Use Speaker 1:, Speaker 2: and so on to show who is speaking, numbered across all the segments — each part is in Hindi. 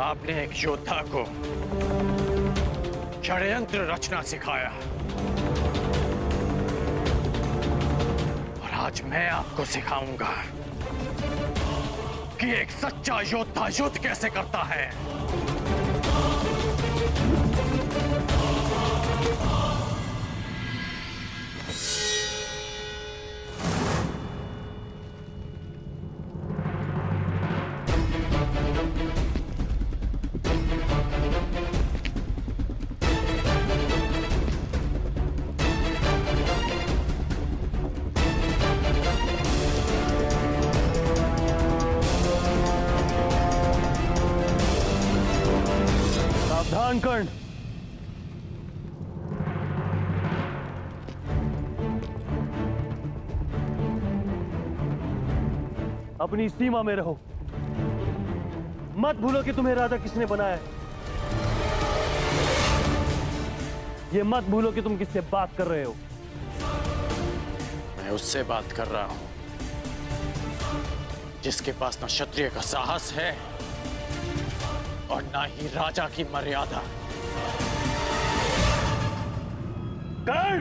Speaker 1: आपने एक योद्धा को षड्यंत्र रचना सिखाया और आज मैं आपको सिखाऊंगा कि एक सच्चा योद्धा युद्ध कैसे करता है।
Speaker 2: सावधान कर्ण। अपनी सीमा में रहो। मत भूलो कि तुम्हें राजा किसने बनाया है। ये मत भूलो कि तुम किससे बात कर रहे हो।
Speaker 1: मैं उससे बात कर रहा हूं जिसके पास न क्षत्रिय का साहस है और ना ही राजा की मर्यादा।
Speaker 2: कर्ण!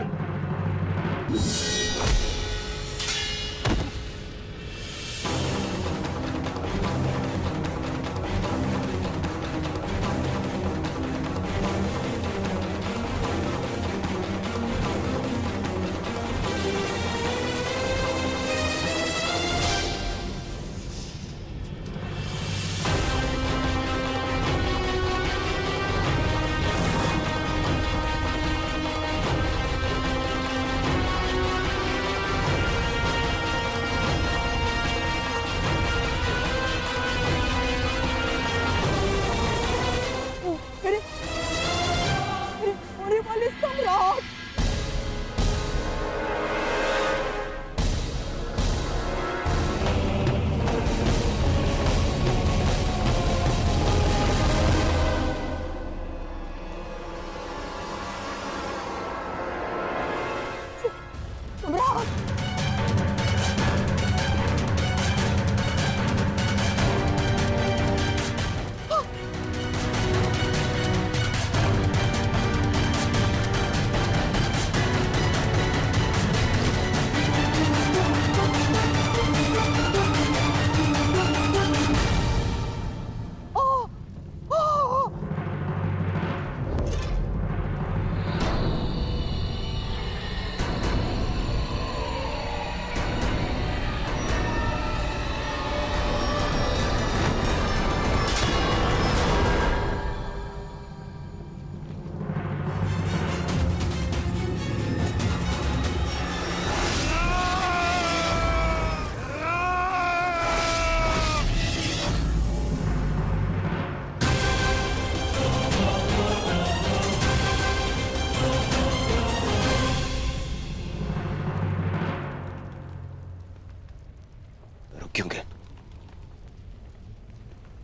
Speaker 3: क्योंकि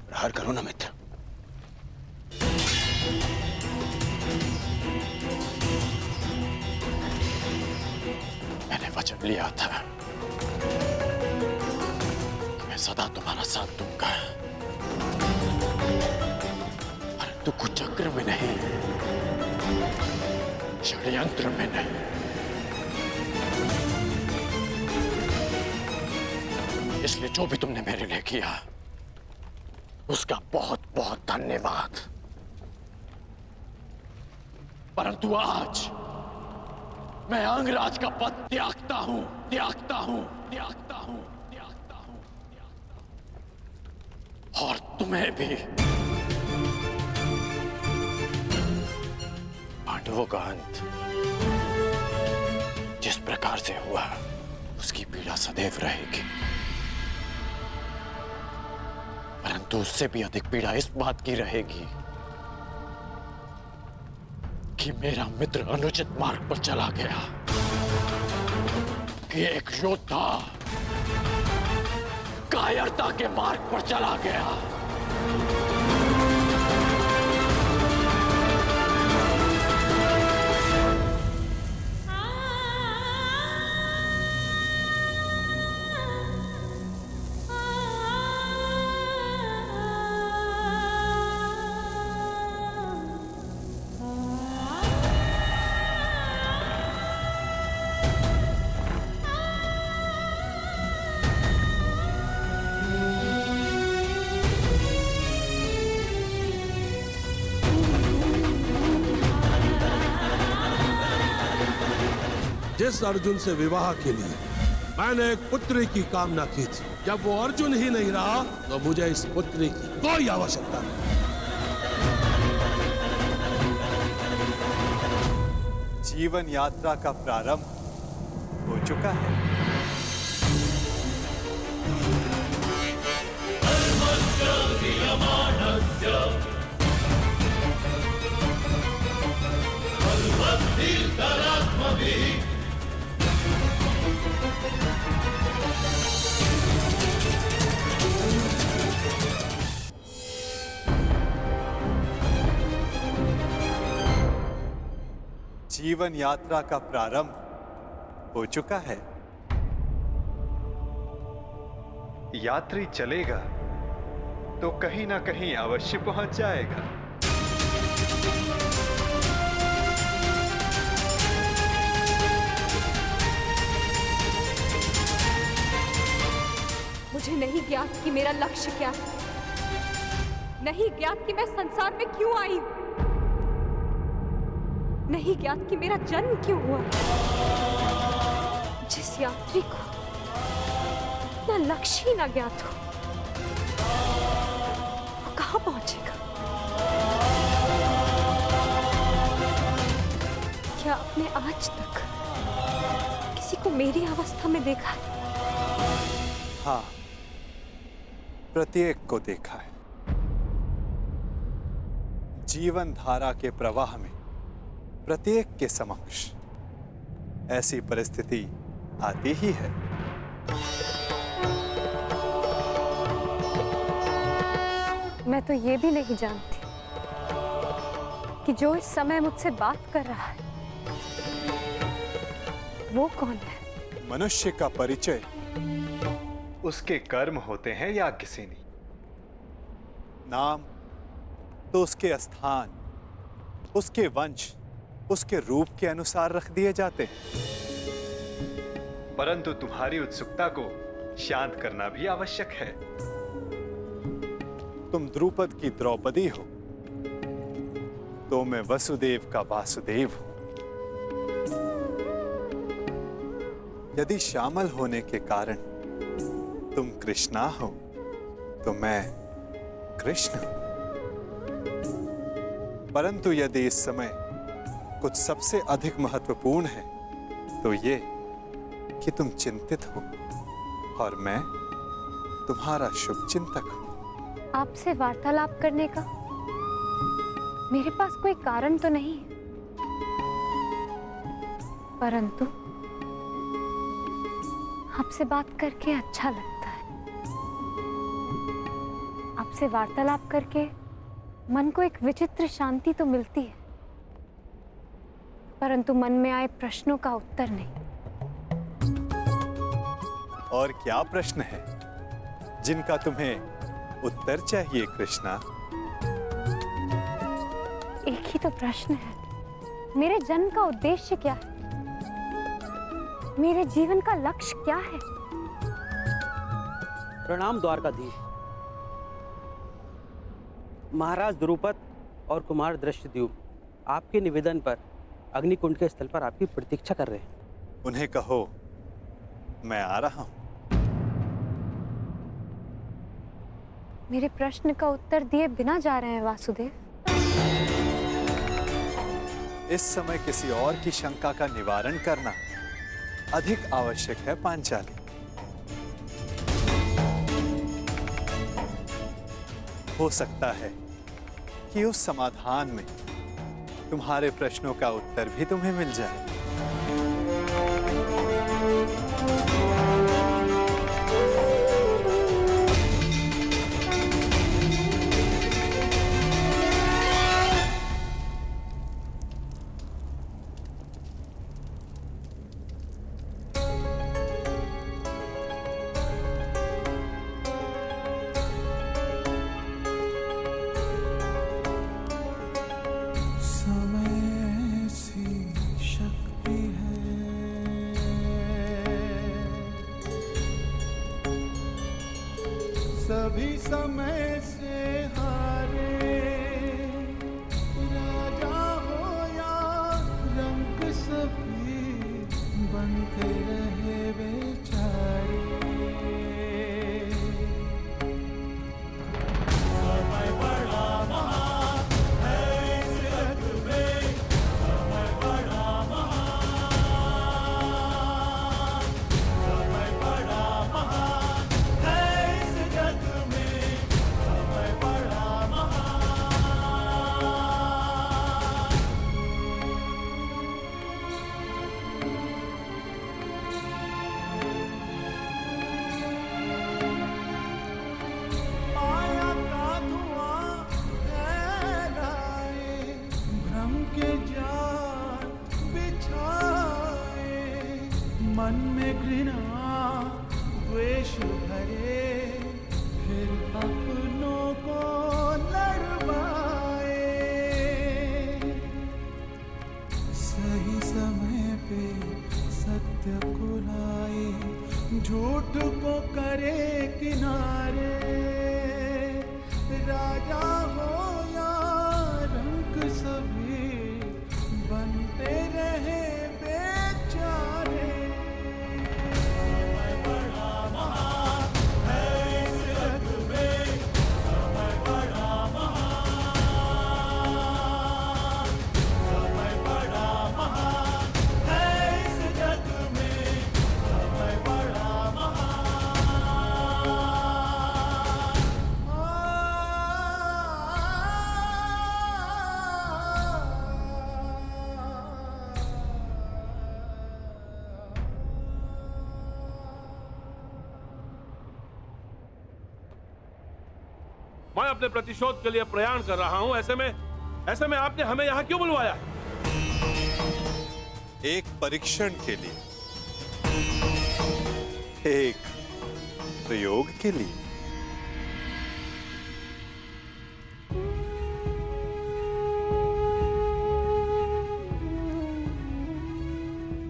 Speaker 3: प्रहार करो ना मित्र।
Speaker 1: मैंने वचन लिया था कि मैं सदा तुम्हारा साथ दूंगा, परंतु कुचक्र में नहीं, षड्यंत्र में नहीं। इसलिए जो भी तुमने मेरे लिए किया उसका बहुत बहुत धन्यवाद। परंतु आज मैं अंगराज का पद त्यागता हूं, त्यागता हूं, त्यागता हूं, त्यागता हूं, त्यागता हूं। और तुम्हें भी। पांडवों का अंत जिस प्रकार से हुआ उसकी पीड़ा सदैव रहेगी, परंतु उससे भी अधिक पीड़ा इस बात की रहेगी कि मेरा मित्र अनुचित मार्ग पर चला गया, कि एक योद्धा कायरता के मार्ग पर चला गया।
Speaker 4: जिस अर्जुन से विवाह के लिए मैंने एक पुत्री की कामना की थी, जब वो अर्जुन ही नहीं रहा तो मुझे इस पुत्री की कोई आवश्यकता नहीं।
Speaker 5: जीवन यात्रा का प्रारंभ हो चुका है। जीवन यात्रा का प्रारंभ हो चुका है।
Speaker 6: यात्री चलेगा तो कहीं ना कहीं अवश्य पहुंच जाएगा।
Speaker 7: मुझे नहीं ज्ञात कि मेरा लक्ष्य क्या है, नहीं ज्ञात कि मैं संसार में क्यों आई हूं, नहीं ज्ञात कि मेरा जन्म क्यों हुआ। जिस यात्री को अपना लक्ष्य ही ना ज्ञात हो, वो कहां पहुंचेगा? क्या आपने आज तक किसी को मेरी अवस्था में देखा है?
Speaker 5: हाँ, प्रत्येक को देखा है। जीवन धारा के प्रवाह में प्रत्येक के समक्ष ऐसी परिस्थिति आती ही है।
Speaker 7: मैं तो ये भी नहीं जानती कि जो इस समय मुझसे बात कर रहा है वो कौन है।
Speaker 5: मनुष्य का परिचय
Speaker 6: उसके कर्म होते हैं या किसी नहीं।
Speaker 5: नाम तो उसके स्थान, उसके वंश, उसके रूप के अनुसार रख दिए जाते हैं।
Speaker 6: परंतु तुम्हारी उत्सुकता को शांत करना भी आवश्यक है।
Speaker 5: तुम द्रुपद की द्रौपदी हो तो मैं वसुदेव का वासुदेव हूं। यदि श्यामल होने के कारण तुम कृष्णा हो तो मैं कृष्ण हूं। परंतु यदि इस समय कुछ सबसे अधिक महत्वपूर्ण है तो ये कि तुम चिंतित हो और मैं तुम्हारा शुभ चिंतक हूं।
Speaker 7: आपसे वार्तालाप करने का मेरे पास कोई कारण तो नहीं है, परंतु आपसे बात करके अच्छा लगता है। आपसे वार्तालाप करके मन को एक विचित्र शांति तो मिलती है, परंतु मन में आए प्रश्नों का उत्तर नहीं।
Speaker 5: और क्या प्रश्न है जिनका तुम्हें उत्तर चाहिए कृष्णा?
Speaker 7: एक ही तो प्रश्न है, मेरे जन्म का उद्देश्य क्या है, मेरे जीवन का लक्ष्य क्या है?
Speaker 8: प्रणाम द्वारकाधीश। महाराज द्रुपद और कुमार दृष्टद्युम्न आपके निवेदन पर अग्निकुंड के स्थल पर आपकी प्रतीक्षा कर रहे हैं।
Speaker 5: उन्हें कहो मैं आ रहा हूं।
Speaker 7: मेरे प्रश्न का उत्तर दिए बिना जा रहे हैं वासुदेव।
Speaker 5: इस समय किसी और की शंका का निवारण करना अधिक आवश्यक है पांचाली। हो सकता है कि उस समाधान में तुम्हारे प्रश्नों का उत्तर भी तुम्हें मिल जाए।
Speaker 9: सभी समय से हारे, राजा हो या रंग सभी बनते रहे बेचारे। समय बड़ा महान है इस जग में, समय बड़ा महान, समय बड़ा महान है इस जग में, समय बड़ा महान। माया का धुआं फैलाए, भ्रम के जाल बिछाए, मन में घृणा द्वेष भरे, फिर अपनों को लड़वाए। सही समय पे सत्य को लाए, झूठ को करे किनारे। राजा हो या रंक सभी बनते रहे बेचारे। समय बड़ा महान है इस जग में, समय बड़ा महान, समय बड़ा महान है इस जग में, समय बड़ा
Speaker 10: मैं अपने प्रतिशोध के लिए प्रयाण कर रहा हूं। ऐसे में आपने हमें यहां क्यों बुलवाया?
Speaker 5: एक परीक्षण के लिए, एक प्रयोग के लिए।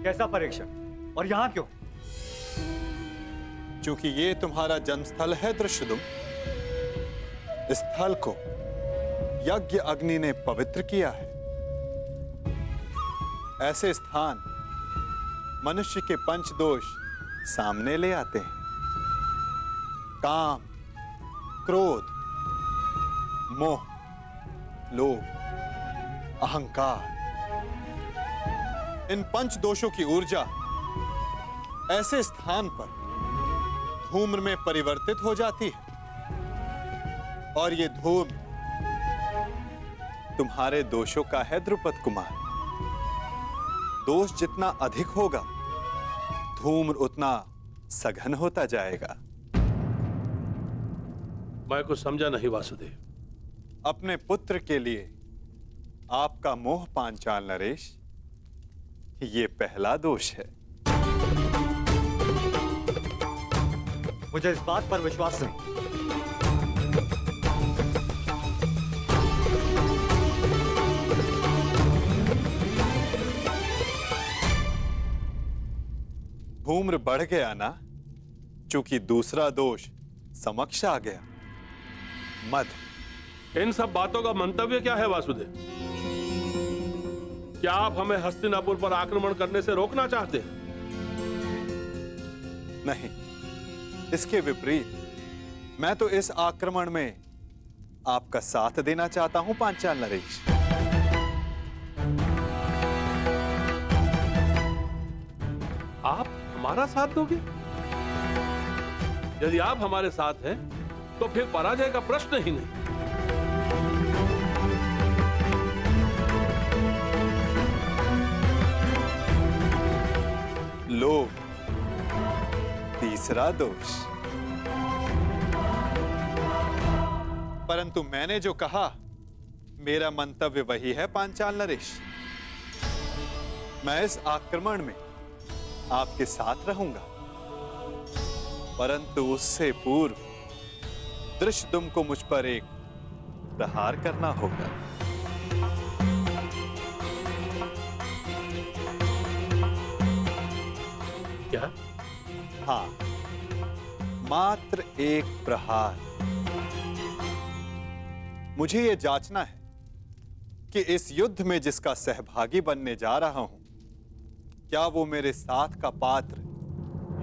Speaker 2: कैसा परीक्षण और यहाँ क्यों?
Speaker 5: क्योंकि ये तुम्हारा जन्मस्थल है दृश्यदुम। इस स्थल को यज्ञ अग्नि ने पवित्र किया है। ऐसे स्थान मनुष्य के पंच दोष सामने ले आते हैं। काम, क्रोध, मोह, लोभ, अहंकार। इन पंच दोषों की ऊर्जा ऐसे स्थान पर धूम्र में परिवर्तित हो जाती है, और ये धूम्र तुम्हारे दोषों का है द्रुपद कुमार। दोष जितना अधिक होगा, धूम्र उतना सघन होता जाएगा।
Speaker 10: मैं कुछ समझा नहीं वासुदेव।
Speaker 5: अपने पुत्र के लिए आपका मोह पांचाल नरेश, ये पहला दोष है।
Speaker 2: मुझे इस बात पर विश्वास नहीं।
Speaker 5: धूम्र बढ़ गया ना, चूंकि दूसरा दोष समक्ष आ गया, मद।
Speaker 10: इन सब बातों का मंतव्य क्या है वासुदेव? क्या आप हमें हस्तिनापुर पर आक्रमण करने से रोकना चाहते हैं?
Speaker 5: नहीं, इसके विपरीत मैं तो इस आक्रमण में आपका साथ देना चाहता हूं पांचाल नरेश।
Speaker 10: आप हमारा साथ दोगे? यदि आप हमारे साथ हैं, तो फिर पराजय का प्रश्न ही नहीं।
Speaker 5: लोभ, तीसरा दोष। परंतु मैंने जो कहा, मेरा मंतव्य वही है पांचाल नरेश। मैं इस आक्रमण में आपके साथ रहूंगा, परंतु उससे पूर्व दृश्यदुम को मुझ पर एक प्रहार करना होगा।
Speaker 10: क्या?
Speaker 5: हाँ, मात्र एक प्रहार। मुझे यह जांचना है कि इस युद्ध में जिसका सहभागी बनने जा रहा हूं, क्या वो मेरे साथ का पात्र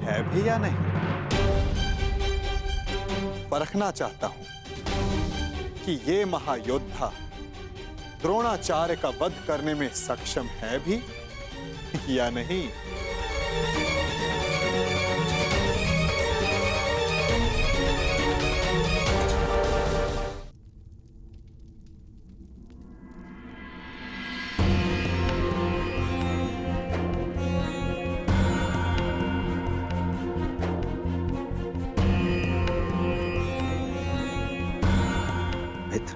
Speaker 5: है भी या नहीं? परखना चाहता हूं कि ये महायोद्धा द्रोणाचार्य का वध करने में सक्षम है भी या नहीं।
Speaker 3: मित्र,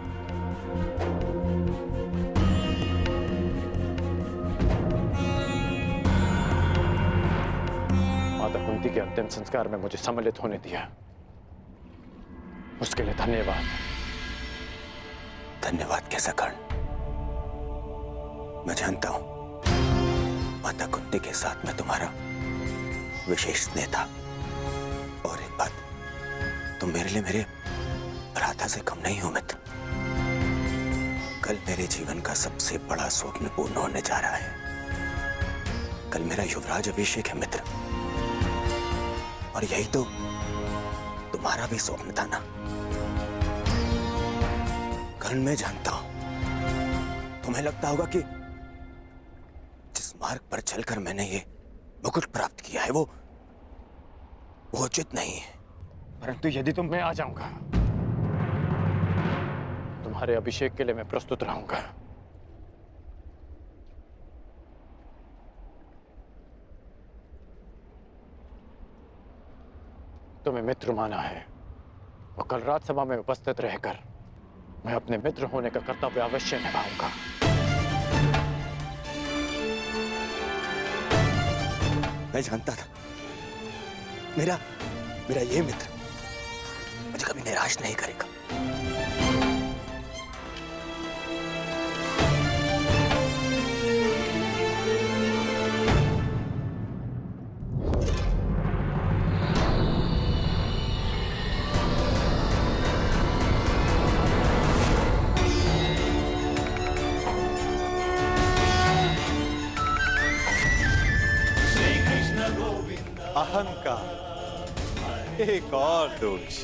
Speaker 1: माता कुंती के अंतिम संस्कार में मुझे सम्मिलित होने दिया, उसके लिए धन्यवाद।
Speaker 3: धन्यवाद कैसा कर्ण? मैं जानता हूं माता कुंती के साथ में तुम्हारा विशेष स्नेह था। और एक बात, तुम मेरे लिए मेरे भ्राता से कम नहीं हो मित्र। कल मेरे जीवन का सबसे बड़ा स्वप्न पूर्ण होने जा रहा है। कल मेरा युवराज अभिषेक है मित्र, और यही तो तुम्हारा भी स्वप्न था ना। कर्ण, मैं जानता हूं तुम्हें लगता होगा कि जिस मार्ग पर चलकर मैंने ये मुकुट प्राप्त किया है वो उचित नहीं है।
Speaker 1: परंतु यदि तुम, मैं आ जाऊंगा। तुम्हारे अभिषेक के लिए मैं प्रस्तुत रहूंगा। तुम्हें मित्र माना है और कल राजसभा में उपस्थित रहकर मैं अपने मित्र होने का कर्तव्य अवश्य निभाऊंगा।
Speaker 3: मैं जानता था मेरा ये मित्र मुझे कभी निराश नहीं करेगा।
Speaker 5: अहंकार एक और दोष।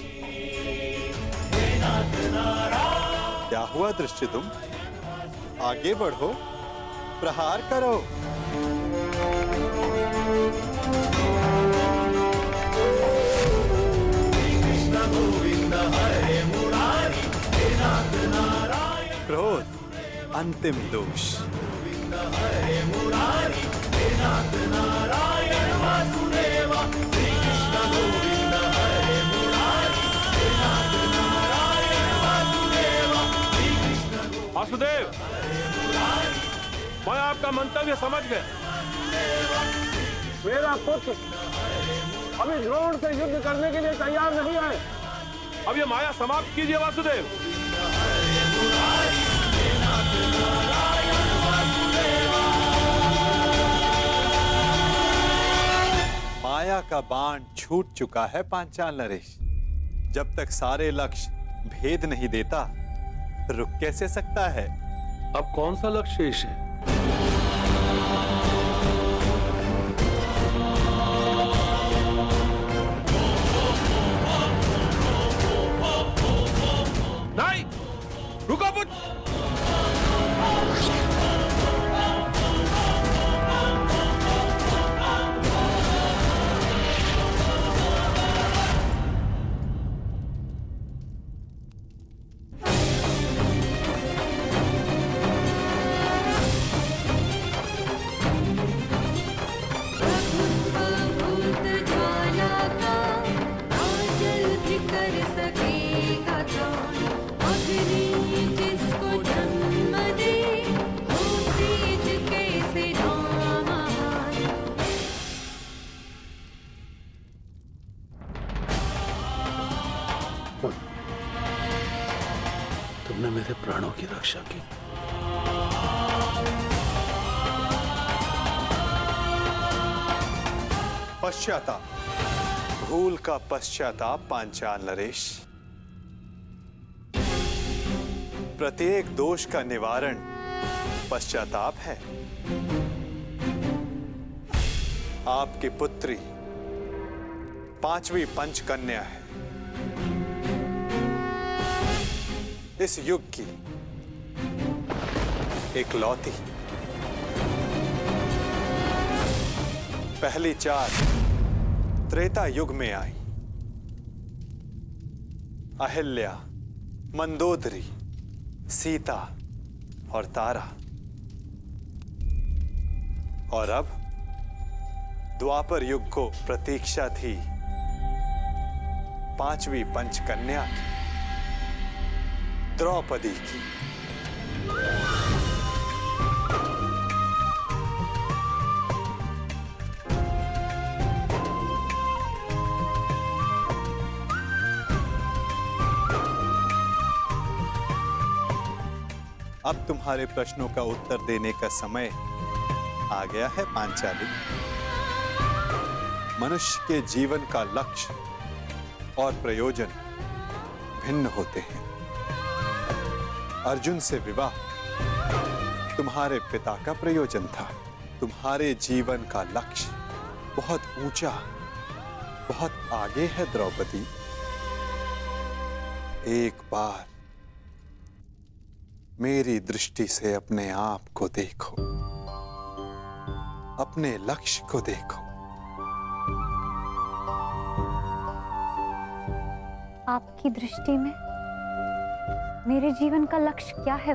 Speaker 5: क्या हुआ दृष्टिदुम्न? आगे बढ़ो, प्रहार करो। क्रोध अंतिम दोष।
Speaker 10: वासुदेव, मैं आपका मंतव्य समझ गया। मेरा पुत्र अभी द्रोण से युद्ध करने के लिए तैयार नहीं है। अब ये माया समाप्त कीजिए वासुदेव।
Speaker 5: माया का बाण छूट चुका है पांचाल नरेश। जब तक सारे लक्ष्य भेद नहीं देता रुक कैसे सकता है?
Speaker 10: अब कौन सा लक्ष्य शेष है? नहीं, रुको पुत्र। तुमने मेरे प्राणों की रक्षा की।
Speaker 5: पश्चाताप, भूल का पश्चाताप पांचाल नरेश। प्रत्येक दोष का निवारण पश्चाताप है। आपकी पुत्री 5वीं पंचकन्या है, इस युग की इकलौती। पहली 4 त्रेता युग में आई। अहिल्या, मंदोदरी, सीता और तारा, और अब द्वापर युग को प्रतीक्षा थी 5वीं पंचकन्या की, द्रौपदी की। अब तुम्हारे प्रश्नों का उत्तर देने का समय आ गया है पांचाली। मनुष्य के जीवन का लक्ष्य और प्रयोजन भिन्न होते हैं। अर्जुन से विवाह तुम्हारे पिता का प्रयोजन था। तुम्हारे जीवन का लक्ष्य बहुत ऊंचा, बहुत आगे है द्रौपदी। एक बार मेरी दृष्टि से अपने आप को देखो, अपने लक्ष्य को देखो।
Speaker 7: आपकी दृष्टि में मेरे जीवन का लक्ष्य क्या है